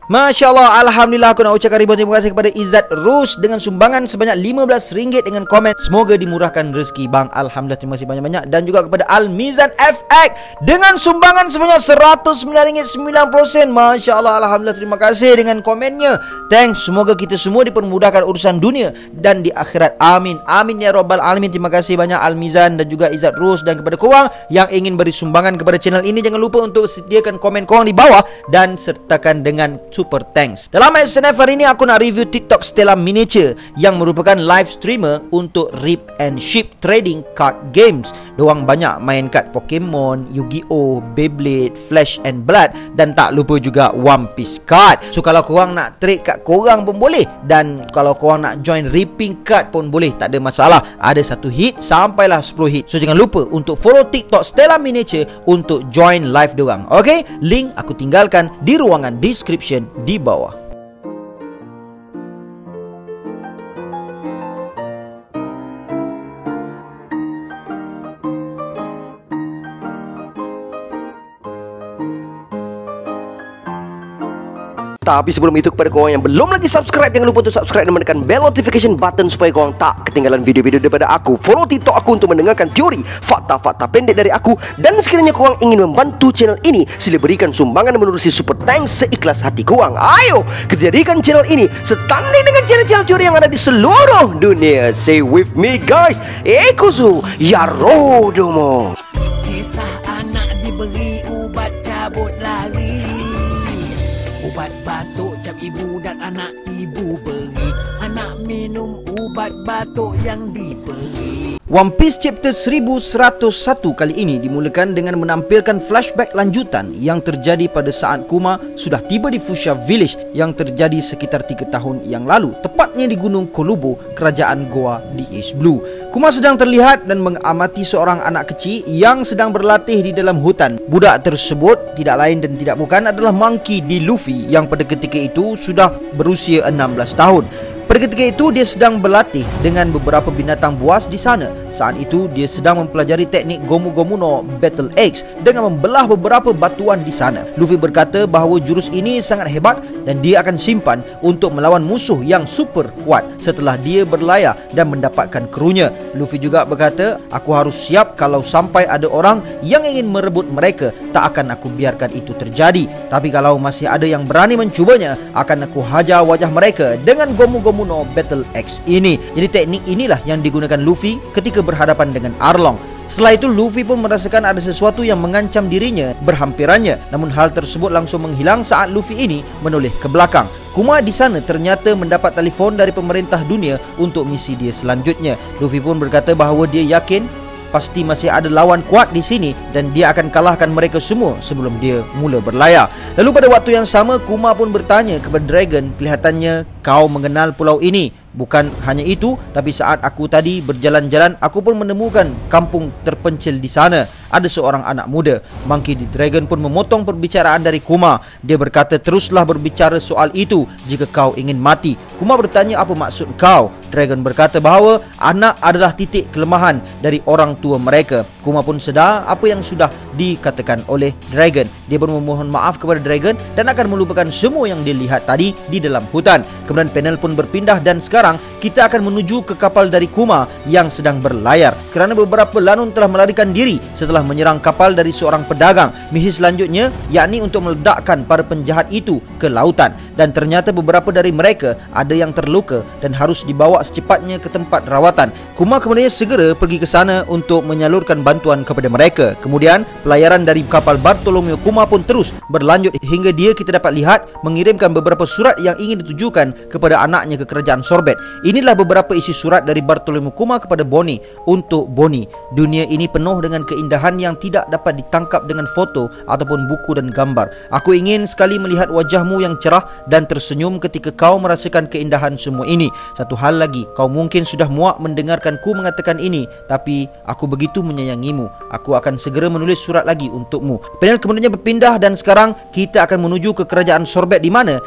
Masya Allah, Alhamdulillah, aku nak ucapkan ribuan terima kasih kepada Izzat Rus dengan sumbangan sebanyak RM15 dengan komen semoga dimurahkan rezeki. Bang, Alhamdulillah, terima kasih banyak-banyak. Dan juga kepada Al-Mizan FX dengan sumbangan sebanyak RM109.90. Masya Allah, Alhamdulillah, terima kasih dengan komennya. Thanks, semoga kita semua dipermudahkan urusan dunia dan di akhirat. Amin, amin ya Rabbal Alamin. Terima kasih banyak Al-Mizan dan juga Izzat Rus. Dan kepada korang yang ingin beri sumbangan kepada channel ini, jangan lupa untuk sediakan komen korang di bawah dan sertakan dengan super thanks. Dalam SNF hari ini aku nak review TikTok Stella Miniature yang merupakan live streamer untuk rip and ship trading card games. Diorang banyak main kad Pokemon, Yu-Gi-Oh, Beyblade, Flash and Blood dan tak lupa juga One Piece card. So kalau korang nak trade kat korang pun boleh, dan kalau korang nak join ripping card pun boleh, tak ada masalah. Ada 1 hit sampailah 10 hit. So jangan lupa untuk follow TikTok Stella Miniature untuk join live diorang. Okay, link aku tinggalkan di ruangan description di bawah. Tapi sebelum itu, kepada korang yang belum lagi subscribe, jangan lupa untuk subscribe dan menekan bell notification button supaya korang tak ketinggalan video-video daripada aku. Follow TikTok aku untuk mendengarkan teori, fakta-fakta pendek dari aku. Dan sekiranya korang ingin membantu channel ini, sila berikan sumbangan menerusi super thanks seikhlas hati korang. Ayo, kita jadikan channel ini setanding dengan channel-channel teori yang ada di seluruh dunia. Say with me guys, Ekuzu Yarodomo. Kisah anak diberi ubat cabut lari, ubat batuk cap ibu dan anak ibu beri. Anak minum ubat batuk yang diberi. One Piece chapter 1101 kali ini dimulakan dengan menampilkan flashback lanjutan yang terjadi pada saat Kuma sudah tiba di Fuchsia Village yang terjadi sekitar 3 tahun yang lalu, tepatnya di Gunung Kolubo, kerajaan Goa di East Blue. Kuma sedang terlihat dan mengamati seorang anak kecil yang sedang berlatih di dalam hutan. Budak tersebut tidak lain dan tidak bukan adalah Monkey D. Luffy yang pada ketika itu sudah berusia 16 tahun. Pada ketika itu dia sedang berlatih dengan beberapa binatang buas di sana. Saat itu dia sedang mempelajari teknik Gomu Gomu no Battle Axe dengan membelah beberapa batuan di sana. Luffy berkata bahawa jurus ini sangat hebat dan dia akan simpan untuk melawan musuh yang super kuat setelah dia berlayar dan mendapatkan krunya. Luffy juga berkata, aku harus siap kalau sampai ada orang yang ingin merebut mereka, tak akan aku biarkan itu terjadi. Tapi kalau masih ada yang berani mencubanya, akan aku hajar wajah mereka dengan Gomu Gomu no Battle Axe ini. Jadi teknik inilah yang digunakan Luffy ketika berhadapan dengan Arlong. Setelah itu Luffy pun merasakan ada sesuatu yang mengancam dirinya berhampirannya. Namun hal tersebut langsung menghilang saat Luffy ini menoleh ke belakang. Kuma di sana ternyata mendapat telefon dari pemerintah dunia untuk misi dia selanjutnya. Luffy pun berkata bahawa dia yakin pasti masih ada lawan kuat di sini dan dia akan kalahkan mereka semua sebelum dia mula berlayar. Lalu pada waktu yang sama Kuma pun bertanya kepada Dragon, kelihatannya kau mengenal pulau ini. Bukan hanya itu, tapi saat aku tadi berjalan-jalan, aku pun menemukan kampung terpencil di sana. Ada seorang anak muda. Monkey D. Dragon pun memotong perbicaraan dari Kuma. Dia berkata, teruslah berbicara soal itu jika kau ingin mati. Kuma bertanya, apa maksud kau? Dragon berkata bahawa anak adalah titik kelemahan dari orang tua mereka. Kuma pun sedar apa yang sudah dikatakan oleh Dragon. Dia pun memohon maaf kepada Dragon dan akan melupakan semua yang dilihat tadi di dalam hutan. Kemudian panel pun berpindah dan sekarang kita akan menuju ke kapal dari Kuma yang sedang berlayar kerana beberapa lanun telah melarikan diri setelah menyerang kapal dari seorang pedagang. Misi selanjutnya yakni untuk meledakkan para penjahat itu ke lautan, dan ternyata beberapa dari mereka ada yang terluka dan harus dibawa secepatnya ke tempat rawatan. Kuma kemudian segera pergi ke sana untuk menyalurkan bantuan kepada mereka. Kemudian pelayaran dari kapal Bartolomeo Kuma pun terus berlanjut hingga dia kita dapat lihat mengirimkan beberapa surat yang ingin ditujukan kepada anaknya ke kerajaan Sorbet. Inilah beberapa isi surat dari Bartolomeo Kuma kepada Bonnie. Untuk Bonnie, dunia ini penuh dengan keindahan yang tidak dapat ditangkap dengan foto ataupun buku dan gambar. Aku ingin sekali melihat wajahmu yang cerah dan tersenyum ketika kau merasakan keindahan semua ini. Satu hal lagi, kau mungkin sudah muak mendengarkanku mengatakan ini, tapi aku begitu menyayangimu. Aku akan segera menulis surat lagi untukmu. Panel kemudiannya berpindah dan sekarang kita akan menuju ke kerajaan Sorbet di mana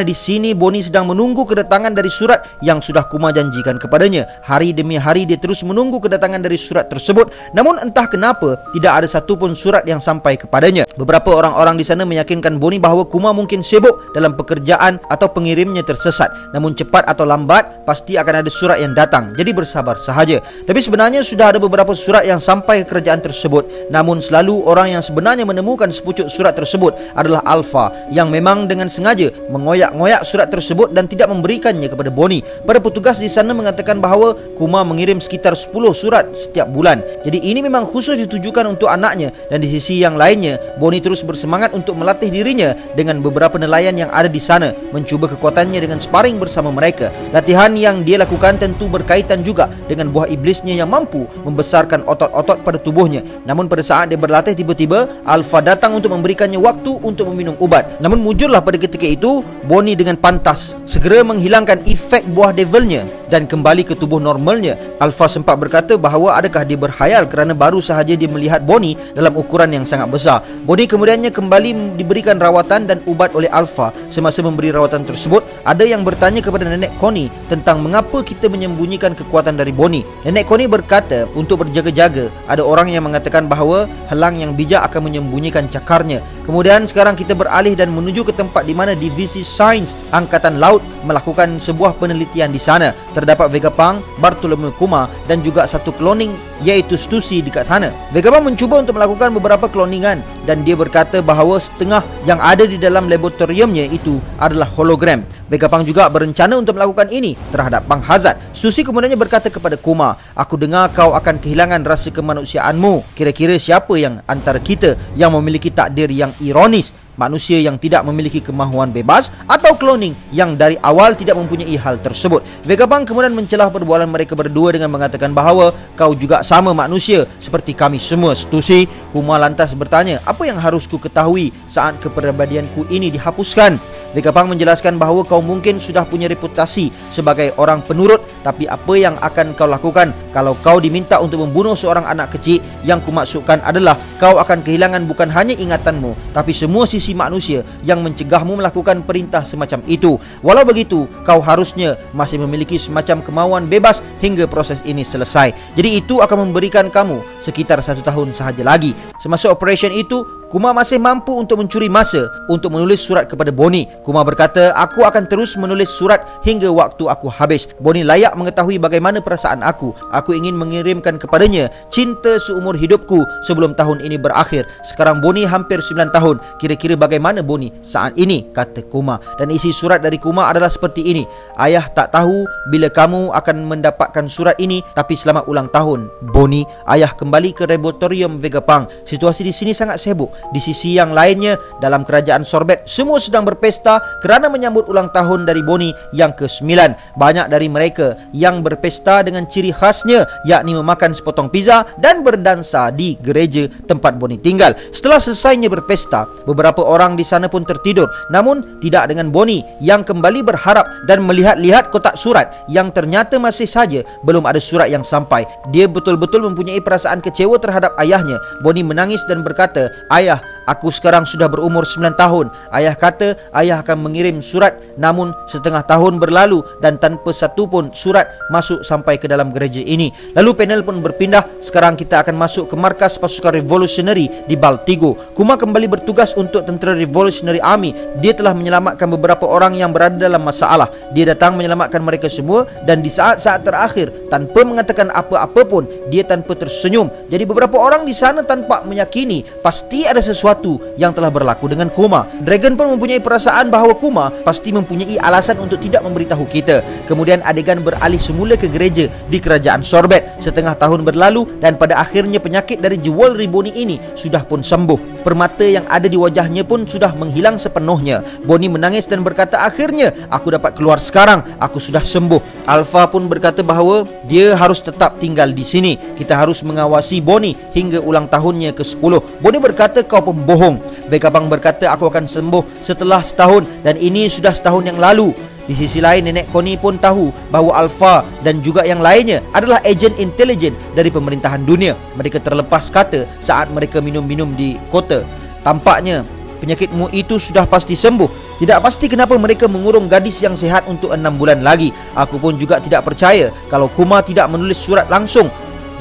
di sini Bonnie sedang menunggu kedatangan dari surat yang sudah Kuma janjikan kepadanya. Hari demi hari dia terus menunggu kedatangan dari surat tersebut, namun entah kenapa tidak ada satupun surat yang sampai kepadanya. Beberapa orang-orang di sana meyakinkan Bonnie bahawa Kuma mungkin sibuk dalam pekerjaan atau pengirimnya tersesat. Namun cepat atau lambat pasti akan ada surat yang datang. Jadi bersabar sahaja. Tapi sebenarnya sudah ada beberapa surat yang sampai ke kerajaan tersebut. Namun selalu orang yang sebenarnya menemukan sepucuk surat tersebut adalah Alpha, yang memang dengan sengaja mengoyak-ngoyak surat tersebut dan tidak memberikannya kepada Bonnie. Para petugas di sana mengatakan bahawa Kuma mengirim sekitar 10 surat setiap bulan. Jadi ini memang khusus ditujukan untuk anaknya. Dan di sisi yang lainnya, Bonnie terus bersemangat untuk melatih dirinya dengan beberapa nelayan yang ada di sana, mencuba kekuatannya dengan sparring bersama mereka. Latihan yang dia lakukan tentu berkaitan juga dengan buah iblisnya yang mampu membesarkan otot-otot pada tubuhnya. Namun pada saat dia berlatih, tiba-tiba Alpha datang untuk memberikannya waktu untuk meminum ubat. Namun mujurlah pada ketika itu Bonnie dengan pantas segera menghilangkan efek buah devilnya dan kembali ke tubuh normalnya. Alpha sempat berkata bahawa adakah dia berkhayal kerana baru sahaja dia melihat Bonnie dalam ukuran yang sangat besar. Bonnie kemudiannya kembali diberikan rawatan dan ubat oleh Alpha. Semasa memberi rawatan tersebut, ada yang bertanya kepada Nenek Connie tentang mengapa kita menyembunyikan kekuatan dari Bonnie. Nenek Connie berkata untuk berjaga-jaga. Ada orang yang mengatakan bahawa helang yang bijak akan menyembunyikan cakarnya. Kemudian sekarang kita beralih dan menuju ke tempat di mana Divisi Sains Angkatan Laut melakukan sebuah penelitian di sana. Terdapat Vegapunk, Bartholomew Kuma dan juga satu cloning iaitu Stussy dekat sana. Vegapunk mencuba untuk melakukan beberapa cloningan dan dia berkata bahawa setengah yang ada di dalam laboratoriumnya itu adalah hologram. Vegapunk juga berencana untuk melakukan ini terhadap Punk Hazard. Stussy kemudiannya berkata kepada Kuma, "Aku dengar kau akan kehilangan rasa kemanusiaanmu. Kira-kira siapa yang antara kita yang memiliki takdir yang ironis? Manusia yang tidak memiliki kemahuan bebas atau cloning yang dari awal tidak mempunyai hal tersebut?" Vegapunk kemudian mencelah perbualan mereka berdua dengan mengatakan bahawa kau juga sama manusia seperti kami semua, Stussy. Kuma lantas bertanya, apa yang harus ku ketahui saat kepribadianku ini dihapuskan? Vegapunk menjelaskan bahawa kau mungkin sudah punya reputasi sebagai orang penurut, tapi apa yang akan kau lakukan kalau kau diminta untuk membunuh seorang anak kecil? Yang kumaksudkan adalah kau akan kehilangan bukan hanya ingatanmu, tapi semua sisi manusia yang mencegahmu melakukan perintah semacam itu. Walau begitu, kau harusnya masih memiliki semacam kemauan bebas hingga proses ini selesai. Jadi itu akan memberikan kamu sekitar 1 tahun sahaja lagi. Semasa operation itu, Kuma masih mampu untuk mencuri masa untuk menulis surat kepada Bonnie. Kuma berkata, aku akan terus menulis surat hingga waktu aku habis. Bonnie layak mengetahui bagaimana perasaan aku. Aku ingin mengirimkan kepadanya cinta seumur hidupku sebelum tahun ini berakhir. Sekarang Bonnie hampir 9 tahun. Kira-kira bagaimana Bonnie saat ini? Kata Kuma. Dan isi surat dari Kuma adalah seperti ini. Ayah tak tahu bila kamu akan mendapatkan surat ini, tapi selamat ulang tahun, Bonnie. Ayah kembali ke laboratorium Vegapunk. Situasi di sini sangat sibuk. Di sisi yang lainnya, dalam kerajaan Sorbet, semua sedang berpesta kerana menyambut ulang tahun dari Bonnie yang ke-9. Banyak dari mereka yang berpesta dengan ciri khasnya, yakni memakan sepotong pizza dan berdansa di gereja tempat Bonnie tinggal. Setelah selesainya berpesta, beberapa orang di sana pun tertidur. Namun tidak dengan Bonnie yang kembali berharap dan melihat-lihat kotak surat yang ternyata masih saja belum ada surat yang sampai. Dia betul-betul mempunyai perasaan kecewa terhadap ayahnya. Bonnie menangis dan berkata, "Ayah, aku sekarang sudah berumur 9 tahun. Ayah kata ayah akan mengirim surat, namun setengah tahun berlalu dan tanpa satu pun surat masuk sampai ke dalam gereja ini." Lalu panel pun berpindah. Sekarang kita akan masuk ke markas pasukan revolusionary di Baltigo. Kuma kembali bertugas untuk tentera Revolutionary Army. Dia telah menyelamatkan beberapa orang yang berada dalam masalah. Dia datang menyelamatkan mereka semua dan di saat-saat terakhir, tanpa mengatakan apa-apa pun, dia tanpa tersenyum. Jadi beberapa orang di sana tanpa meyakini pasti ada sesuatu yang telah berlaku dengan Kuma. Dragon pun mempunyai perasaan bahawa Kuma pasti mempunyai alasan untuk tidak memberitahu kita. Kemudian adegan beralih semula ke gereja di kerajaan Sorbet. Setengah tahun berlalu dan pada akhirnya penyakit dari Jewelry Bonnie ini sudah pun sembuh. Permata yang ada di wajahnya pun sudah menghilang sepenuhnya. Bonnie menangis dan berkata, "Akhirnya aku dapat keluar sekarang. Aku sudah sembuh." Alpha pun berkata bahawa dia harus tetap tinggal di sini. Kita harus mengawasi Bonnie hingga ulang tahunnya ke-10. Bonnie berkata, "Kau pembohong." Vegapunk berkata, "Aku akan sembuh setelah setahun dan ini sudah setahun yang lalu." Di sisi lain, Nenek Connie pun tahu bahawa Alpha dan juga yang lainnya adalah ejen intelijen dari pemerintahan dunia. Mereka terlepas kata saat mereka minum-minum di kota. Tampaknya penyakitmu itu sudah pasti sembuh. Tidak pasti kenapa mereka mengurung gadis yang sihat untuk 6 bulan lagi. Aku pun juga tidak percaya kalau Kuma tidak menulis surat langsung.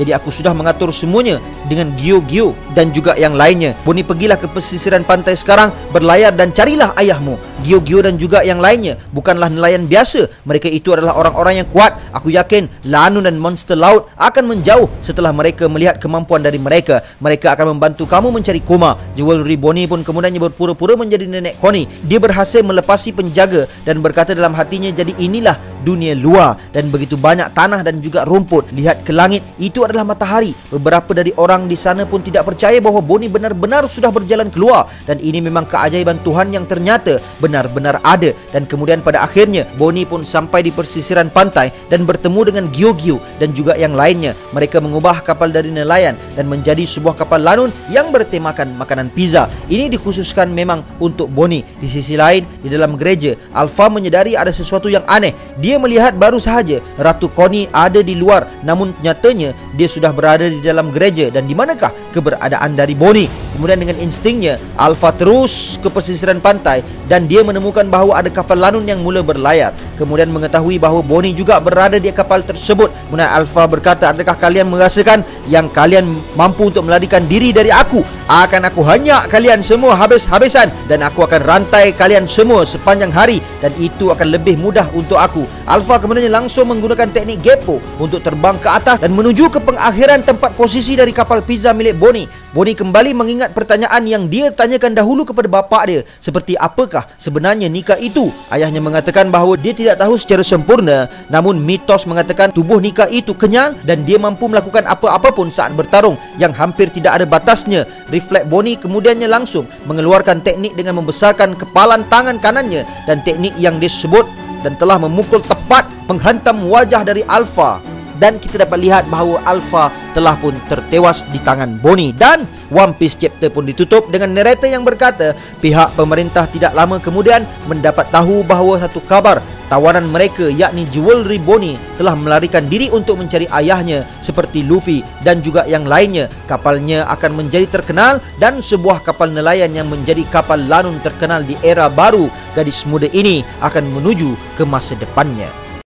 Jadi aku sudah mengatur semuanya dengan Gio-Gio dan juga yang lainnya. Bonnie, pergilah ke pesisiran pantai sekarang, berlayar dan carilah ayahmu. Gio-Gio dan juga yang lainnya bukanlah nelayan biasa. Mereka itu adalah orang-orang yang kuat. Aku yakin Lanu dan monster laut akan menjauh setelah mereka melihat kemampuan dari mereka. Mereka akan membantu kamu mencari Kuma. Jewelry Bonnie pun kemudiannya berpura-pura menjadi Nenek Connie. Dia berhasil melepasi penjaga dan berkata dalam hatinya, jadi inilah dunia luar dan begitu banyak tanah dan juga rumput. Lihat ke langit, itu adalah matahari. Beberapa dari orang di sana pun tidak percaya bahawa Bonnie benar-benar sudah berjalan keluar, dan ini memang keajaiban Tuhan yang ternyata benar-benar ada. Dan kemudian pada akhirnya Bonnie pun sampai di pesisiran pantai dan bertemu dengan Gio-Gio dan juga yang lainnya. Mereka mengubah kapal dari nelayan dan menjadi sebuah kapal lanun yang bertemakan makanan pizza. Ini dikhususkan memang untuk Bonnie. Di sisi lain, di dalam gereja, Alpha menyedari ada sesuatu yang aneh. Dia melihat baru sahaja Ratu Connie ada di luar, namun nyatanya dia sudah berada di dalam gereja. Dan di manakah keberadaan dari Bonnie? Kemudian dengan instingnya, Alpha terus ke pesisiran pantai dan dia menemukan bahawa ada kapal lanun yang mula berlayar. Kemudian mengetahui bahawa Bonnie juga berada di kapal tersebut. Kemudian Alpha berkata, adakah kalian merasakan yang kalian mampu untuk melarikan diri dari aku? Akan aku hanyak kalian semua habis-habisan dan aku akan rantai kalian semua sepanjang hari, dan itu akan lebih mudah untuk aku. Alpha kemudian langsung menggunakan teknik Gepo untuk terbang ke atas dan menuju ke pengakhiran tempat posisi dari kapal pizza milik Bonnie. Bonnie kembali mengingat pertanyaan yang dia tanyakan dahulu kepada bapa dia, seperti apakah sebenarnya nikah itu. Ayahnya mengatakan bahawa dia tidak tahu secara sempurna, namun mitos mengatakan tubuh nikah itu kenyal dan dia mampu melakukan apa-apa pun saat bertarung yang hampir tidak ada batasnya. Refleks Bonnie kemudiannya langsung mengeluarkan teknik dengan membesarkan kepalan tangan kanannya, dan teknik yang disebut dan telah memukul tepat menghantam wajah dari Alpha. Dan kita dapat lihat bahawa Alpha telah pun tertewas di tangan Bonnie. Dan One Piece chapter pun ditutup dengan narrator yang berkata pihak pemerintah tidak lama kemudian mendapat tahu bahawa satu kabar tawanan mereka, yakni Jewelry Bonnie, telah melarikan diri untuk mencari ayahnya seperti Luffy dan juga yang lainnya. Kapalnya akan menjadi terkenal dan sebuah kapal nelayan yang menjadi kapal lanun terkenal di era baru gadis muda ini akan menuju ke masa depannya.